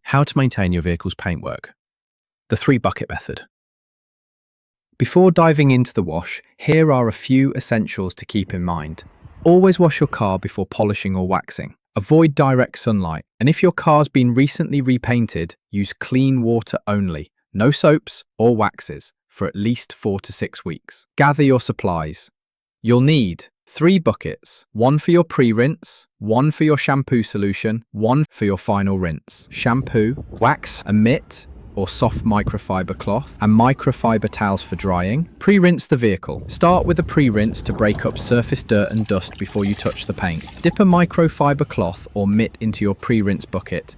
How to maintain your vehicle's paintwork. The 3-bucket method. Before diving into the wash, here are a few essentials to keep in mind. Always wash your car before polishing or waxing. Avoid direct sunlight, and if your car's been recently repainted, use clean water only, no soaps or waxes, for at least 4 to 6 weeks. Gather your supplies. You'll need 3 buckets, 1 for your pre-rinse, 1 for your shampoo solution, 1 for your final rinse. Shampoo, wax, a mitt or soft microfiber cloth, and microfiber towels for drying. Pre-rinse the vehicle. Start with a pre-rinse to break up surface dirt and dust before you touch the paint. Dip a microfiber cloth or mitt into your pre-rinse bucket.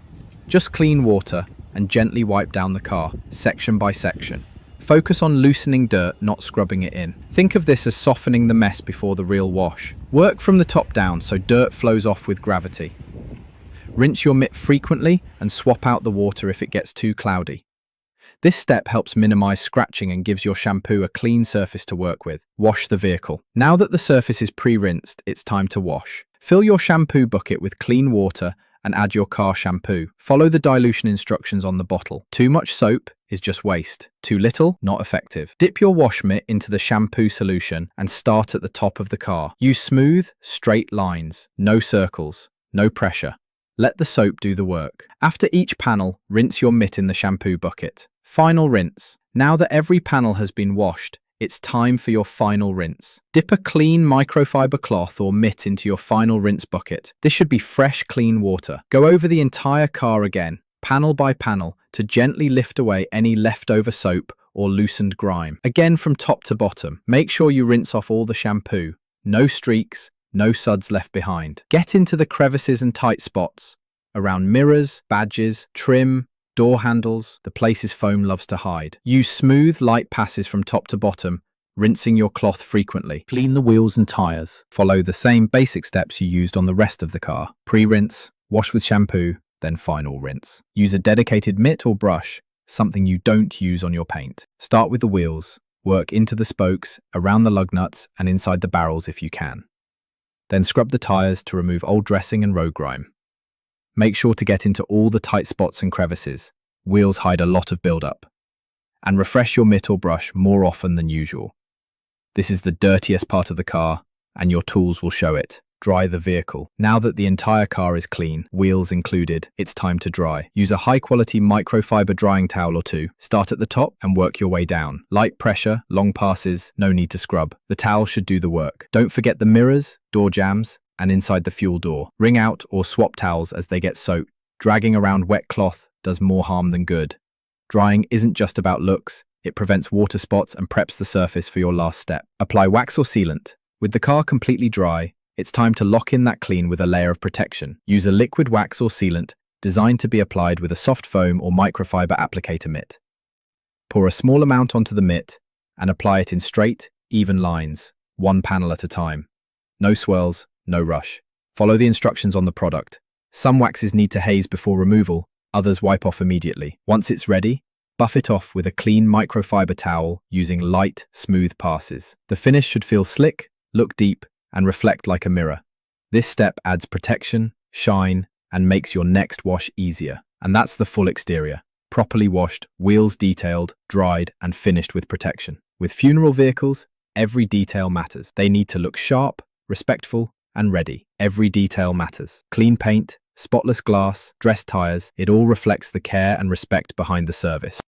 Just clean water and gently wipe down the car, section by section. Focus on loosening dirt, not scrubbing it in. Think of this as softening the mess before the real wash. Work from the top down so dirt flows off with gravity. Rinse your mitt frequently and swap out the water if it gets too cloudy. This step helps minimize scratching and gives your shampoo a clean surface to work with. Wash the vehicle. Now that the surface is pre-rinsed, it's time to wash. Fill your shampoo bucket with clean water and add your car shampoo. Follow the dilution instructions on the bottle. Too much soap is just waste. Too little, not effective. Dip your wash mitt into the shampoo solution and start at the top of the car. Use smooth, straight lines. No circles. No pressure. Let the soap do the work. After each panel, rinse your mitt in the shampoo bucket. Final rinse. Now that every panel has been washed, it's time for your final rinse. Dip a clean microfiber cloth or mitt into your final rinse bucket. This should be fresh, clean water. Go over the entire car again, panel by panel, to gently lift away any leftover soap or loosened grime. Again from top to bottom. Make sure you rinse off all the shampoo. No streaks, no suds left behind. Get into the crevices and tight spots, around mirrors, badges, trim, door handles, the places foam loves to hide. Use smooth, light passes from top to bottom, rinsing your cloth frequently. Clean the wheels and tires. Follow the same basic steps you used on the rest of the car. Pre-rinse, wash with shampoo, then final rinse. Use a dedicated mitt or brush, something you don't use on your paint. Start with the wheels, work into the spokes, around the lug nuts, and inside the barrels if you can. Then scrub the tires to remove old dressing and road grime. Make sure to get into all the tight spots and crevices. Wheels hide a lot of buildup. And refresh your mitt or brush more often than usual. This is the dirtiest part of the car, and your tools will show it. Dry the vehicle. Now that the entire car is clean, wheels included, it's time to dry. Use a high-quality microfiber drying towel or 2. Start at the top and work your way down. Light pressure, long passes, no need to scrub. The towel should do the work. Don't forget the mirrors, door jambs, and inside the fuel door. Wring out or swap towels as they get soaked. Dragging around wet cloth does more harm than good. Drying isn't just about looks, it prevents water spots and preps the surface for your last step. Apply wax or sealant. With the car completely dry, it's time to lock in that clean with a layer of protection. Use a liquid wax or sealant designed to be applied with a soft foam or microfiber applicator mitt. Pour a small amount onto the mitt and apply it in straight, even lines, 1 panel at a time. No swirls, no rush. Follow the instructions on the product. Some waxes need to haze before removal, others wipe off immediately. Once it's ready, buff it off with a clean microfiber towel using light, smooth passes. The finish should feel slick, look deep, and reflect like a mirror. This step adds protection, shine, and makes your next wash easier. And that's the full exterior. Properly washed, wheels detailed, dried, and finished with protection. With funeral vehicles, every detail matters. They need to look sharp, respectful, and ready. Every detail matters. Clean paint, spotless glass, dressed tires, it all reflects the care and respect behind the service.